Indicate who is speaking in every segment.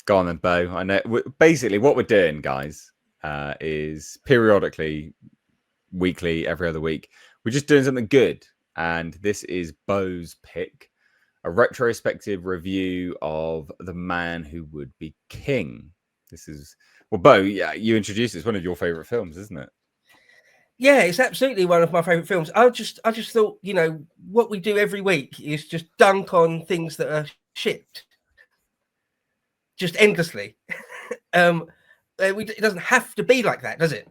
Speaker 1: Go on then, Bo. I know. Basically, what we're doing, guys, is periodically, weekly, every other week, we're just doing something good. And this is Bo's pick, a retrospective review of The Man Who Would Be King. This is, well, Bo, yeah, you introduced it. It's one of your favorite films, isn't it?
Speaker 2: Yeah, it's absolutely one of my favorite films. I just thought, what we do every week is just dunk on things that are shit, just endlessly. It doesn't have to be like that, does it?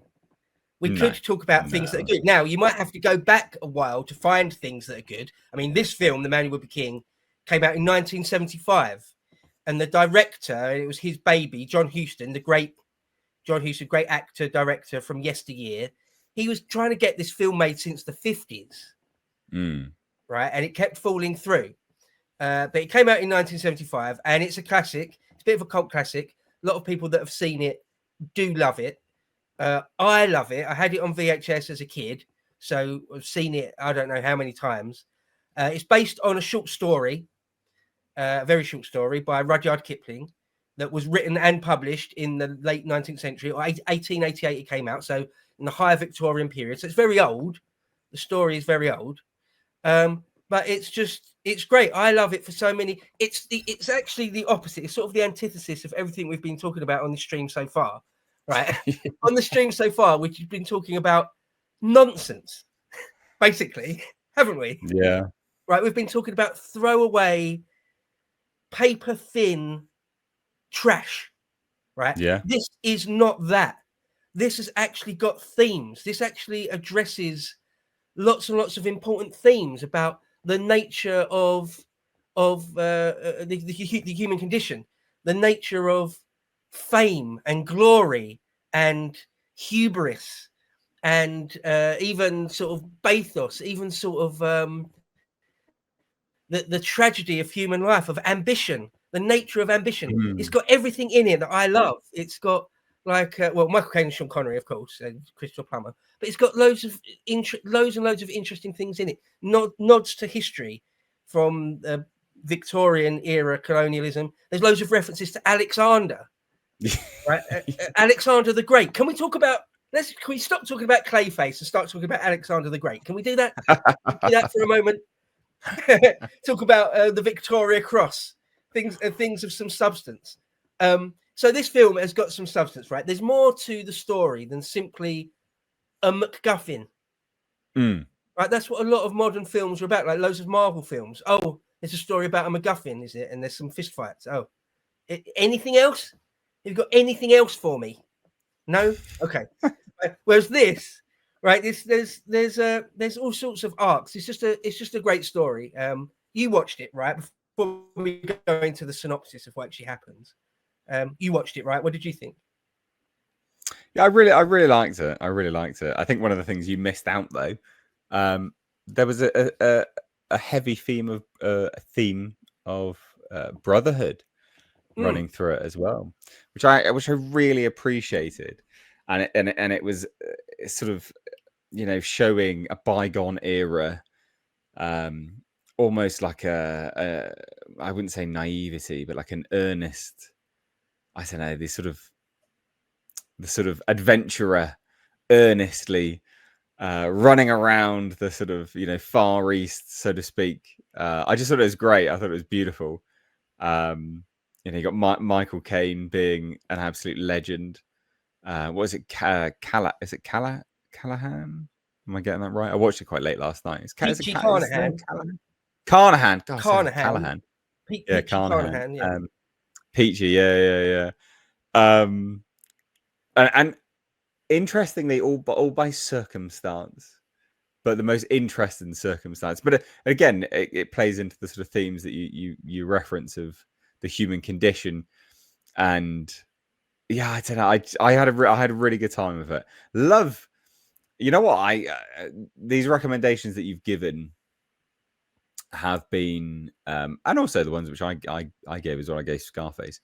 Speaker 2: We could talk about things that are good. Now, you might have to go back a while to find things that are good. I mean, this film, The Man Who Would Be King, came out in 1975, and the director, it was his baby, John Huston, great actor, director from yesteryear. He was trying to get this film made since the 50s, right? And it kept falling through. But it came out in 1975, and it's a classic. It's a bit of a cult classic. A lot of people that have seen it do love it. I love it. I had it on VHS as a kid, so I've seen it I don't know how many times. It's based on a short story, a very short story by Rudyard Kipling that was written and published in the late 19th century, or 1888 it came out, so in the higher Victorian period. So it's very old. The story is very old. But it's great. I love it for so many. It's actually the opposite. It's sort of the antithesis of everything we've been talking about on the stream so far, right? On the stream so far, we've been talking about nonsense, basically, haven't we?
Speaker 1: Yeah.
Speaker 2: Right. We've been talking about throwaway, paper thin trash, right?
Speaker 1: Yeah.
Speaker 2: This is not that. This has actually got themes. This actually addresses lots and lots of important themes about the nature of the human condition, the nature of fame and glory and hubris, and even sort of bathos, even sort of the tragedy of human life, of ambition, the nature of ambition. It's got everything in it that I love. It's got Michael Caine and Sean Connery, of course, and Christopher Plummer, but it's got loads and loads of interesting things in it. Nods to history from Victorian era colonialism. There's loads of references to Alexander, right? Alexander the Great. Can we stop talking about Clayface and start talking about Alexander the Great? Can we do that? Do that for a moment? Talk about the Victoria Cross, things of some substance. So this film has got some substance, right? There's more to the story than simply a MacGuffin. Right? That's what a lot of modern films are about, like loads of Marvel films. Oh, it's a story about a MacGuffin, is it? And there's some fist fights. Oh, anything else? You've got anything else for me? No? Okay. Whereas this, right? There's all sorts of arcs. It's just a great story. You watched it, right? Before we go into the synopsis of what actually happens. You watched it, right? What did you think?
Speaker 1: Yeah, I really liked it. I think one of the things you missed out though, there was a heavy theme of brotherhood running through it as well, which I really appreciated, and it was sort of showing a bygone era, almost like a I wouldn't say naivety, but like an earnest, I don't know, the sort of adventurer earnestly running around the sort of Far East, so to speak. I just thought it was great. I thought it was beautiful. You got Michael Caine being an absolute legend. What is it? Is it Callahan? Am I getting that right? I watched it quite late last night.
Speaker 2: Peachy Carnahan.
Speaker 1: Carnahan. God,
Speaker 2: Carnahan.
Speaker 1: Callahan.
Speaker 2: Peachy Carnahan. Yeah.
Speaker 1: Peachy. Yeah. And interestingly, all by circumstance, but the most interesting circumstance. But again, it plays into the sort of themes that you reference of the human condition, and yeah, I don't know. I had a really good time with it. Love, you know what? These recommendations that you've given have been, and also the ones which I gave as well. I gave Scarface.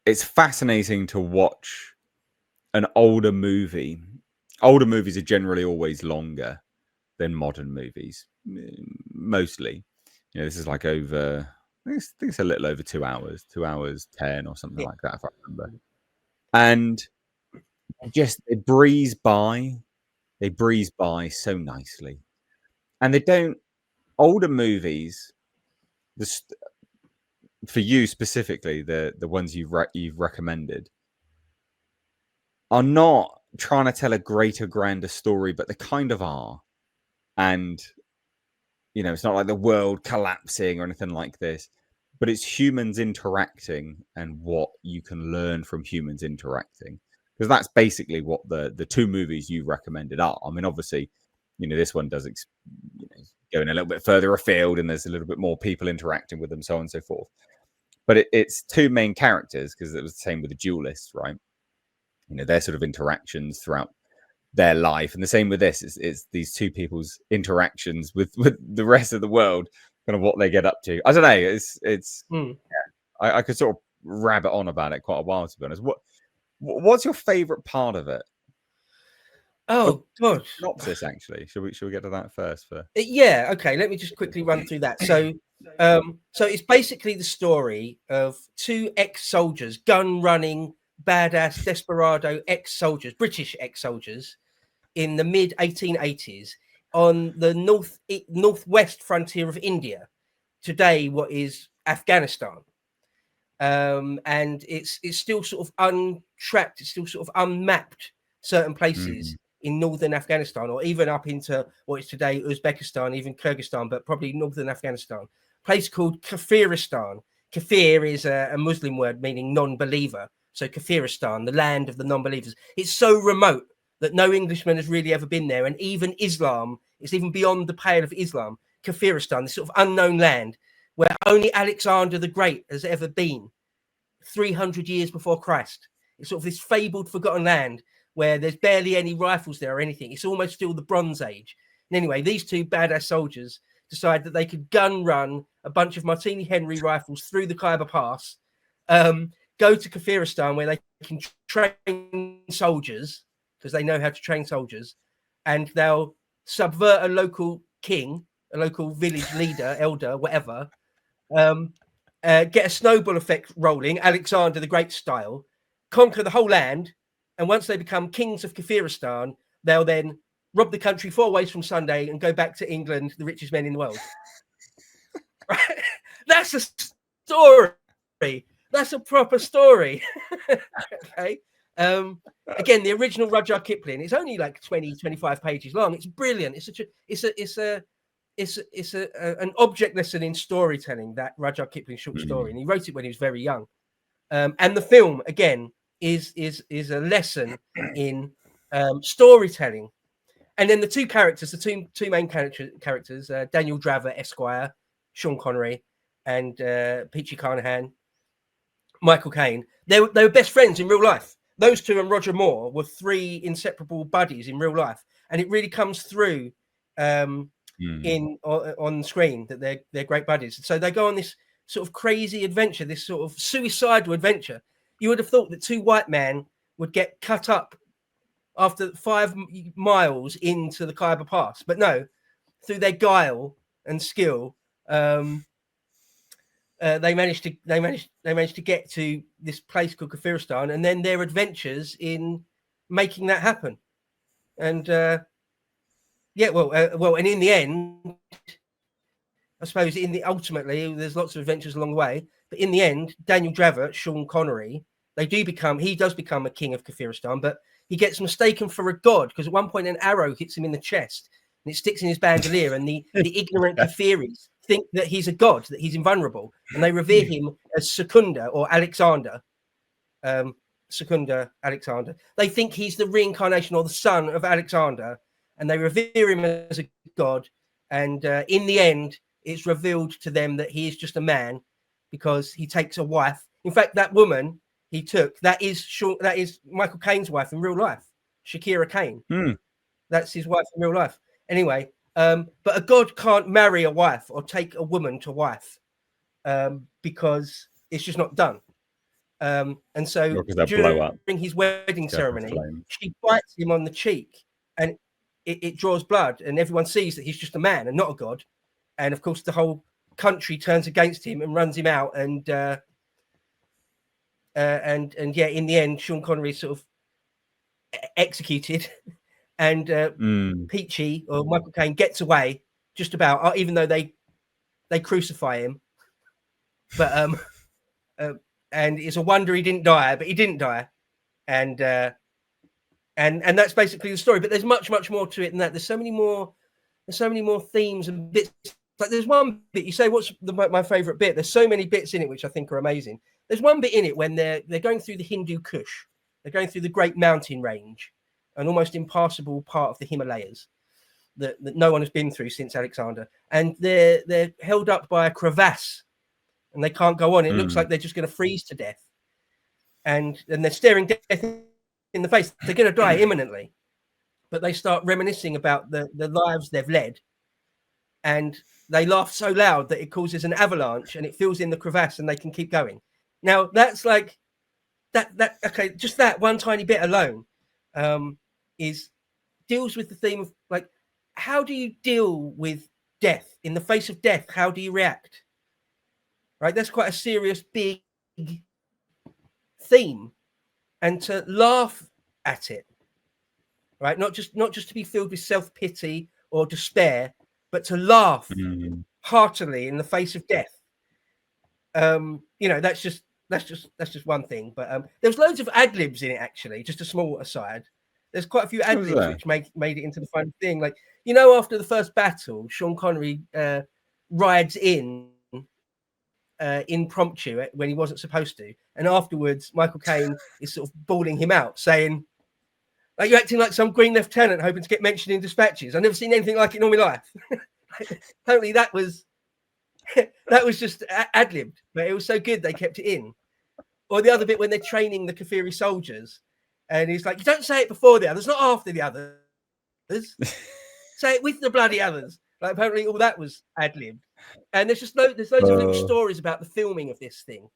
Speaker 1: It's fascinating to watch an older movie. Older movies are generally always longer than modern movies, mostly. This is like over think it's a little over 2 hours, 2 hours 10 or something
Speaker 2: Yeah.
Speaker 1: like that, if I remember. And they breeze by. They breeze by so nicely, and they don't. Older movies, for you specifically, the ones you've recommended, are not trying to tell a greater, grander story, but they kind of are. And it's not like the world collapsing or anything like this, but it's humans interacting and what you can learn from humans interacting. Because that's basically what the two movies you recommended are. I mean, obviously, this one does going a little bit further afield, and there's a little bit more people interacting with them, so on and so forth. But it's two main characters, because it was the same with the duelists, right? Their sort of interactions throughout their life, and the same with this. It's these two people's interactions with the rest of the world, kind of what they get up to. I don't know. It's I could sort of rabbit on about it quite a while, to be honest. What's your favorite part of it?
Speaker 2: Oh God.
Speaker 1: Synopsis, actually. Should we get to that first?
Speaker 2: Yeah. Okay. Let me just quickly run through that. So, so it's basically the story of two ex-soldiers, gun-running, badass, desperado ex-soldiers, British ex-soldiers, in the mid 1880s on the northwest frontier of India. Today, what is Afghanistan. And it's still sort of untracked, it's still sort of unmapped certain places in northern Afghanistan, or even up into what is today Uzbekistan, even Kyrgyzstan, but probably northern Afghanistan. A place called Kafiristan. Kafir is a Muslim word meaning non-believer. So Kafiristan, the land of the non-believers. It's so remote that no Englishman has really ever been there. And even Islam, it's even beyond the pale of Islam. Kafiristan, this sort of unknown land where only Alexander the Great has ever been, 300 years before Christ. It's sort of this fabled, forgotten land where there's barely any rifles there or anything. It's almost still the Bronze Age. And anyway, these two badass soldiers decide that they could gun run a bunch of Martini Henry rifles through the Khyber Pass, go to Kafiristan where they can train soldiers, because they know how to train soldiers, and they'll subvert a local king, a local village leader, elder, whatever, get a snowball effect rolling, Alexander the Great style, conquer the whole land, and once they become kings of Kafiristan, they'll then rob the country 4 ways from Sunday and go back to England, the richest men in the world. Right? That's a story. That's a proper story. Okay. Again, the original Rudyard Kipling, it's only like 20, 25 pages long. It's brilliant. It's an object lesson in storytelling, that Rudyard Kipling short story, and he wrote it when he was very young. And the film again is a lesson in storytelling. And then the two characters, the two main characters, Daniel Draver, Esquire, Sean Connery, and Peachy Carnahan, Michael Caine. They were best friends in real life. Those two and Roger Moore were 3 inseparable buddies in real life, and it really comes through on screen that they're great buddies. So they go on this sort of crazy adventure, this sort of suicidal adventure. You would have thought that 2 white men would get cut up after 5 miles into the Khyber Pass, but no, through their guile and skill, they managed to get to this place called Kafiristan, and then their adventures in making that happen. And and in the end, I suppose ultimately there's lots of adventures along the way, but in the end, Daniel Draver, Sean Connery, he does become a king of Kafiristan, but he gets mistaken for a god, because at one point an arrow hits him in the chest and it sticks in his bandolier, and the ignorant Kafiris think that he's a god, that he's invulnerable, and they revere him as Secunda or Alexander. Secunda Alexander. They think he's the reincarnation or the son of Alexander, and they revere him as a god. And in the end, it's revealed to them that he is just a man, because he takes a wife. In fact, that woman he took, that is Michael Caine's wife in real life, Shakira Caine. That's his wife in real life. Anyway, but a god can't marry a wife or take a woman to wife, because it's just not done. And so during his wedding ceremony, she bites him on the cheek, and it draws blood, and everyone sees that he's just a man and not a god. And of course, the whole country turns against him and runs him out, and yeah, in the end, Sean Connery is sort of executed, and Peachy or Michael Caine gets away just about, even though they crucify him. But and it's a wonder he didn't die, but he didn't die, and that's basically the story. But there's much more to it than that. There's so many more themes and bits. Like there's one bit, you say, what's my favorite bit? There's so many bits in it which I think are amazing. There's one bit in it when they're going through the Hindu Kush. They're going through the great mountain range, an almost impassable part of the Himalayas that no one has been through since Alexander. And they're held up by a crevasse and they can't go on. It looks like they're just going to freeze to death. And they're staring death in the face. They're going to die imminently. But they start reminiscing about the lives they've led. And they laugh so loud that it causes an avalanche and it fills in the crevasse and they can keep going. Now, that's like, that okay, just that one tiny bit alone deals with the theme of, like, how do you deal with death? In the face of death, how do you react? Right? That's quite a serious, big theme. And to laugh at it, right? Not just to be filled with self-pity or despair, but to laugh heartily in the face of death. That's just one thing. But there's loads of ad libs in it, actually. Just a small aside. There's quite a few ad libs which made it into the fun thing. Like, after the first battle, Sean Connery rides in impromptu when he wasn't supposed to, and afterwards Michael Caine is sort of bawling him out, saying, "Like, you're acting like some Green Lieutenant hoping to get mentioned in dispatches. I've never seen anything like it in all my life." Apparently that was just ad-libbed, but it was so good they kept it in. Or the other bit when they're training the Kafiri soldiers, and he's like, "You don't say it before the others, not after the others. Say it with the bloody others." Like, apparently all that was ad-libbed. And there's loads of little stories about the filming of this thing.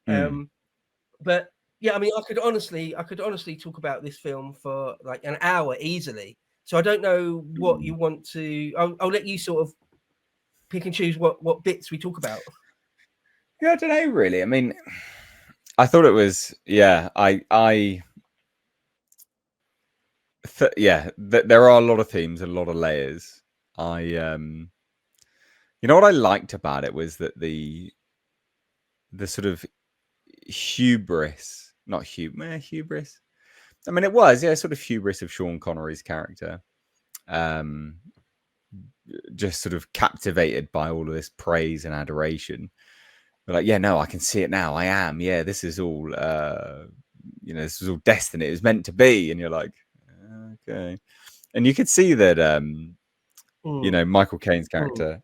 Speaker 2: But yeah, I mean, I could honestly talk about this film for like an hour easily. So I don't know what you want to. I'll let you sort of pick and choose what bits we talk about.
Speaker 1: Yeah, I don't know really. I mean, I thought it was there are a lot of themes, a lot of layers. What I liked about it was that the sort of hubris. I mean, it was, sort of hubris of Sean Connery's character. Just sort of captivated by all of this praise and adoration. But like, yeah, no, I can see it now. I am. Yeah, this is all, this is all destiny. It was meant to be. And you're like, okay. And you could see that, Michael Caine's character,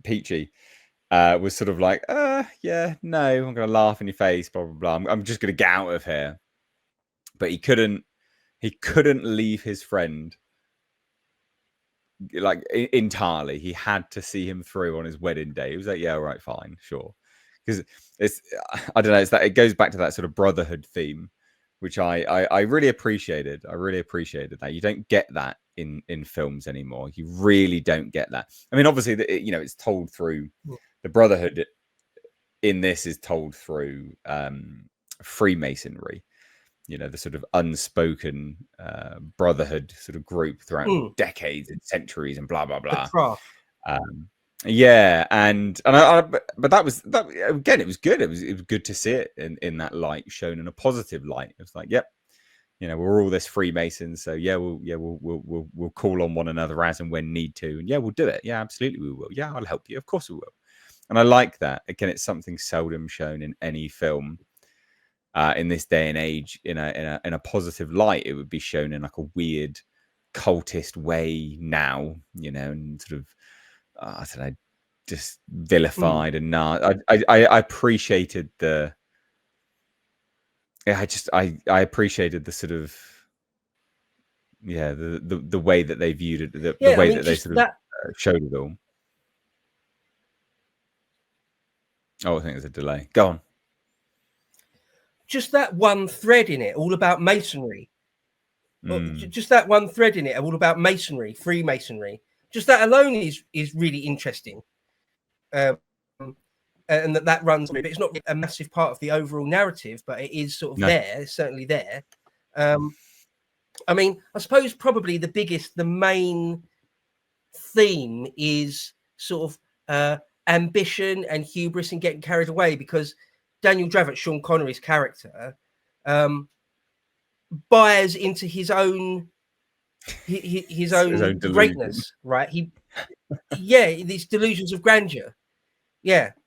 Speaker 1: Peachy, was sort of like, yeah, no, I'm going to laugh in your face, blah, blah, blah. I'm just going to get out of here. But he couldn't leave his friend like entirely. He had to see him through on his wedding day. He was like, yeah, all right, fine, sure. Because it's, I don't know, it's that it goes back to that sort of brotherhood theme, which I really appreciated. I really appreciated that. You don't get that in films anymore. You really don't get that. I mean, obviously, it's told through the brotherhood. In this is told through Freemasonry. The sort of unspoken brotherhood sort of group throughout decades and centuries and blah blah blah. Yeah, but that was again. It was good. It was good to see it in that light, shown in a positive light. It's like, yep, we're all this Freemasons, so we'll call on one another as and when need to, and yeah, we'll do it. Yeah, absolutely, we will. Yeah, I'll help you. Of course, we will. And I like that. Again, it's something seldom shown in any film. In this day and age, in a positive light, it would be shown in like a weird cultist way now, and sort of I don't know, just vilified and I appreciated the. Yeah, I appreciated the sort of the way that they viewed it, the way that they sort of showed it all. Oh, I think there's a delay. Go on.
Speaker 2: Just that one thread in it, all about masonry. Just that one thread in it, all about masonry, Freemasonry. just that alone is really interesting. And that runs, but it's not a massive part of the overall narrative, but it is sort of there. It's certainly there. I mean, I suppose probably the main theme is sort of ambition and hubris and getting carried away, because Daniel Dravot, Sean Connery's character, buys into his own greatness, right? These delusions of grandeur.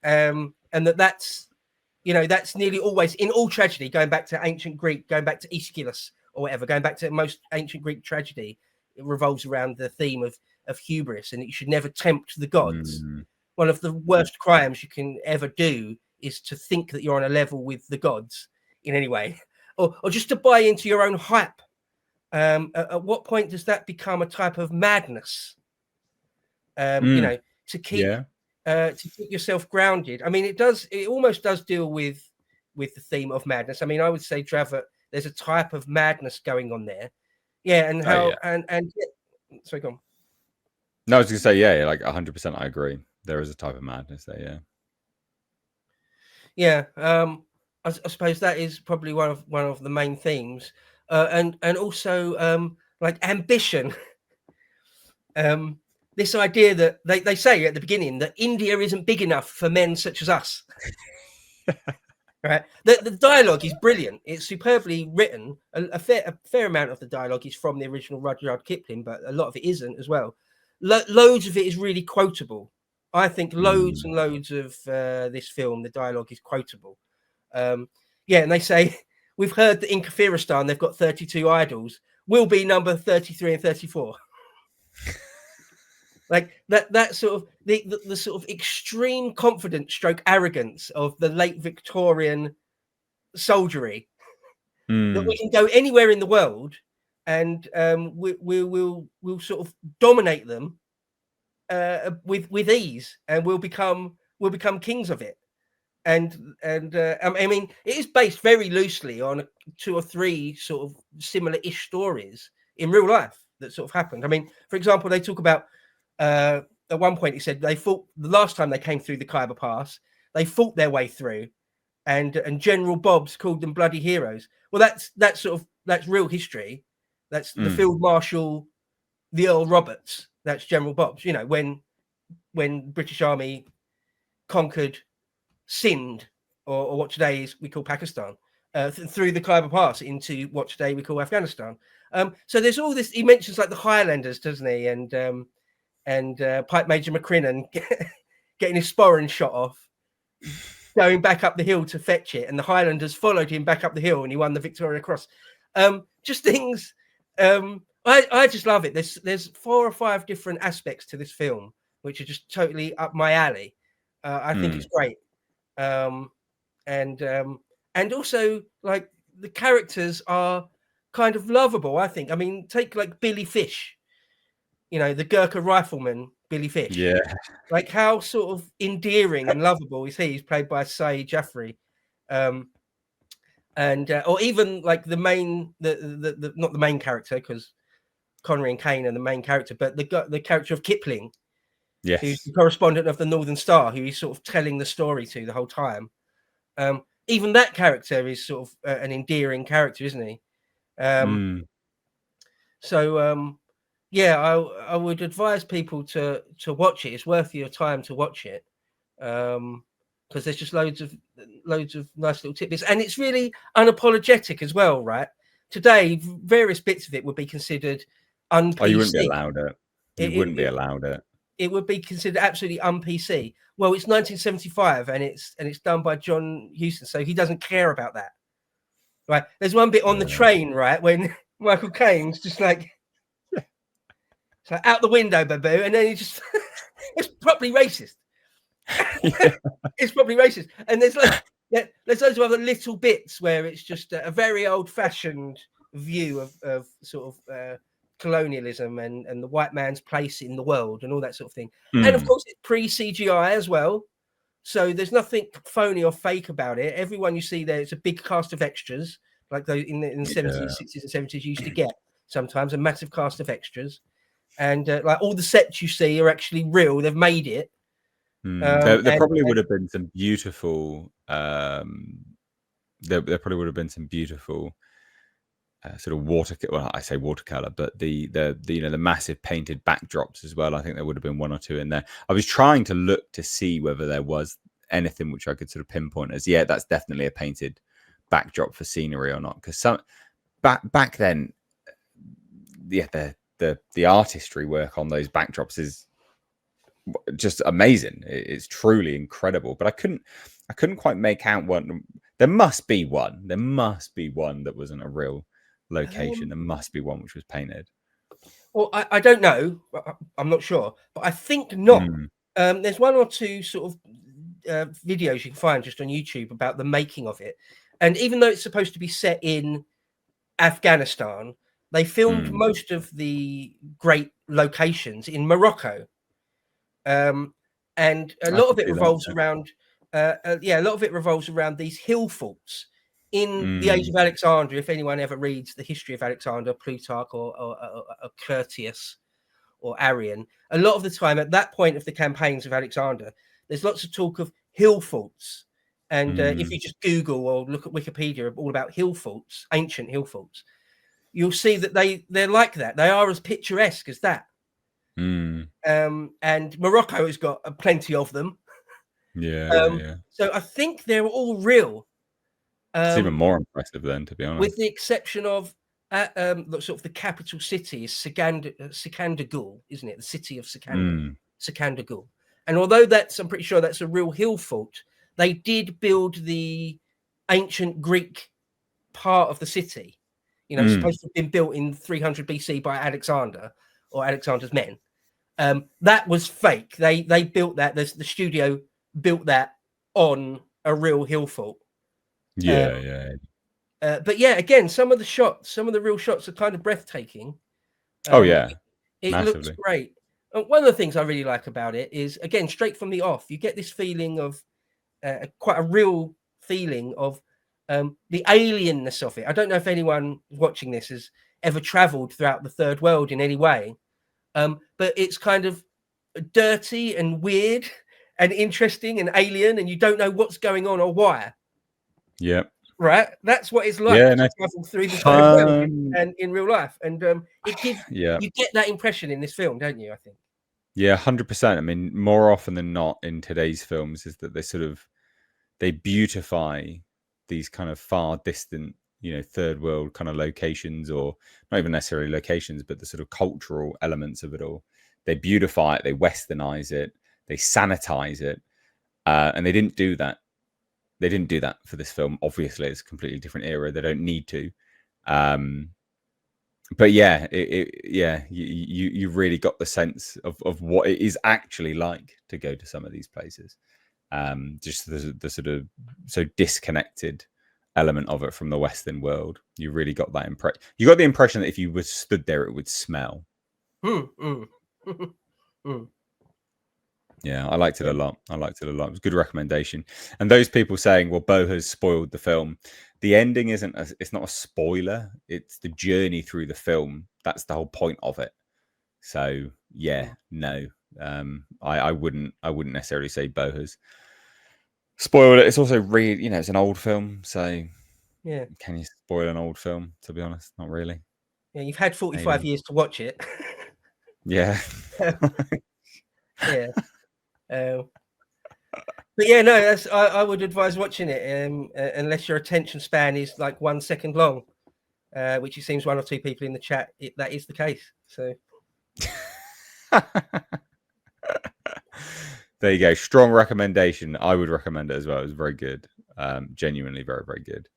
Speaker 2: And that's that's nearly always in all tragedy, going back to ancient Greek, going back to Aeschylus or whatever, going back to most ancient Greek tragedy, it revolves around the theme of hubris, and you should never tempt the gods. One of the worst crimes you can ever do is to think that you're on a level with the gods in any way, or just to buy into your own hype. At what point does that become a type of madness? To keep yourself grounded. I mean, it almost does deal with the theme of madness. I mean, I would say Dravot, there's a type of madness going on there. And how sorry, go on.
Speaker 1: No, I was gonna say, like 100%, I agree. There is a type of madness there,
Speaker 2: I suppose that is probably one of the main themes, and also like ambition. This idea that they say at the beginning that India isn't big enough for men such as us. Right. The dialogue is brilliant. It's superbly written. A fair amount of the dialogue is from the original Rudyard Kipling, but a lot of it isn't as well. Loads of it is really quotable. I think loads and loads of this film, the dialogue is quotable. And they say, we've heard that in Kafiristan they've got 32 idols. We'll be number 33 and 34. Like that sort of the sort of extreme confidence stroke arrogance of the late Victorian soldiery, that we can go anywhere in the world and we'll sort of dominate them with ease, and we'll become kings of it. And I mean, it is based very loosely on 2 or 3 sort of similar-ish stories in real life that sort of happened. I mean, for example, they talk about at one point, he said they fought the last time they came through the Khyber Pass. They fought their way through, and General Bobs called them bloody heroes. Well, that's real history. That's the Field Marshal, the Earl Roberts. That's General Bobs. You know, when British Army conquered Sindh, or what today we call Pakistan, through the Khyber Pass into what today we call Afghanistan. So there's all this. He mentions like the Highlanders, doesn't he? And Pipe Major McCrinnan getting his sporran shot off, going back up the hill to fetch it, and the Highlanders followed him back up the hill, and he won the Victoria Cross. Just things. I just love it. There's 4 or 5 different aspects to this film which are just totally up my alley. I think it's great, and also like the characters are kind of lovable. I think. I mean, take like Billy Fish. You know, the Gurkha rifleman, Billy Fish.
Speaker 1: Yeah.
Speaker 2: Like how sort of endearing and lovable is he? He's played by Saeed Jaffrey. Or even like the not the main character, because Connery and Kane are the main character, but the character of Kipling, who's the correspondent of the Northern Star, who he's sort of telling the story to the whole time. Even that character is sort of an endearing character, isn't he? So I would advise people to watch it. It's worth your time to watch it, because there's just loads of nice little tidbits, and it's really unapologetic as well, right? Today, various bits of it would be considered un-PC.
Speaker 1: Oh, you wouldn't be allowed it. You wouldn't be allowed it.
Speaker 2: It would be considered absolutely un-PC. Well, it's 1975, and it's done by John Huston, so he doesn't care about that, right? There's one bit on the train, right, when Michael Caine's just like. It's like out the window, Babu, and then he just it's properly racist. It's probably racist. And there's loads of other little bits where it's just a very old-fashioned view of sort of colonialism and the white man's place in the world and all that sort of thing. And of course, it's pre-CGI as well. So there's nothing phony or fake about it. Everyone you see there, it's a big cast of extras, like those in the 70s, 60s, and 70s you used to get sometimes, a massive cast of extras. and like all the sets you see are actually real. They've made it.
Speaker 1: There probably would have been some beautiful. There probably would have been some beautiful sort of well, I say watercolor, but the the massive painted backdrops as well. I think there would have been one or two in there. I was trying to look to see whether there was anything which I could sort of pinpoint as, yeah, that's definitely a painted backdrop for scenery or not. Because some back then, yeah, the artistry work on those backdrops is just amazing. It's truly incredible. But I couldn't quite make out one. There must be one. There must be one that wasn't a real location. There must be one which was painted.
Speaker 2: Well, I don't know. I'm not sure, but I think not. There's one or two sort of videos you can find just on YouTube about the making of it, and even though it's supposed to be set in Afghanistan, they filmed most of the great locations in Morocco, and a lot of it revolves around. A lot of it revolves around these hill forts in the Age of Alexander. If anyone ever reads the history of Alexander, Plutarch or Curtius or Arrian, a lot of the time at that point of the campaigns of Alexander, there's lots of talk of hill forts. And if you just Google or look at Wikipedia all about hill forts, ancient hill forts, you'll see that they're like that. They are as picturesque as that. And Morocco has got plenty of them.
Speaker 1: Yeah.
Speaker 2: So I think they're all real.
Speaker 1: It's even more impressive then, to be honest.
Speaker 2: With the exception of sort of the capital city is Sikandagul, isn't it? The city of Sikandagul. And although I'm pretty sure that's a real hill fort, they did build the ancient Greek part of the city. You know, it's supposed to have been built in 300 BC by Alexander or Alexander's men. That was fake. They built that. The studio built that on a real hill fort.
Speaker 1: Yeah.
Speaker 2: But yeah, again, some of the real shots are kind of breathtaking. It looks great. One of the things I really like about it is, again, straight from the off, you get this feeling of quite a real feeling of the alienness of it. I don't know if anyone watching this has ever traveled throughout the third world in any way, but it's kind of dirty and weird and interesting and alien, and you don't know what's going on or why.
Speaker 1: Yep.
Speaker 2: Right, that's what it's like to travel through the third world and in real life, and it gives you get that impression in this film, don't you? I think.
Speaker 1: Yeah, 100%. I mean, more often than not in today's films is that they beautify these kind of far distant, third world kind of locations, or not even necessarily locations, but the sort of cultural elements of it all. They beautify it, they westernize it, they sanitize it, and they didn't do that. They didn't do that for this film. Obviously, it's a completely different era. They don't need to. But yeah, you really got the sense of what it is actually like to go to some of these places. Just the sort of so disconnected element of it from the Western world. You really got that impression. You got the impression that if you were stood there, it would smell. Yeah, I liked it a lot. It was a good recommendation. And those people saying, well, Bo has spoiled the film. The ending it's not a spoiler. It's the journey through the film. That's the whole point of it. So yeah, no, I wouldn't necessarily say Bo has spoiled it. It's also really, it's an old film. So
Speaker 2: yeah,
Speaker 1: can you spoil an old film? To be honest, not really.
Speaker 2: Yeah, you've had 45 years to watch it.
Speaker 1: Yeah.
Speaker 2: Yeah. But yeah, no, I would advise watching it unless your attention span is like 1 second long, which it seems one or two people in the chat that is the case. So
Speaker 1: there you go. Strong recommendation. I would recommend it as well. It was very good. Genuinely very, very good.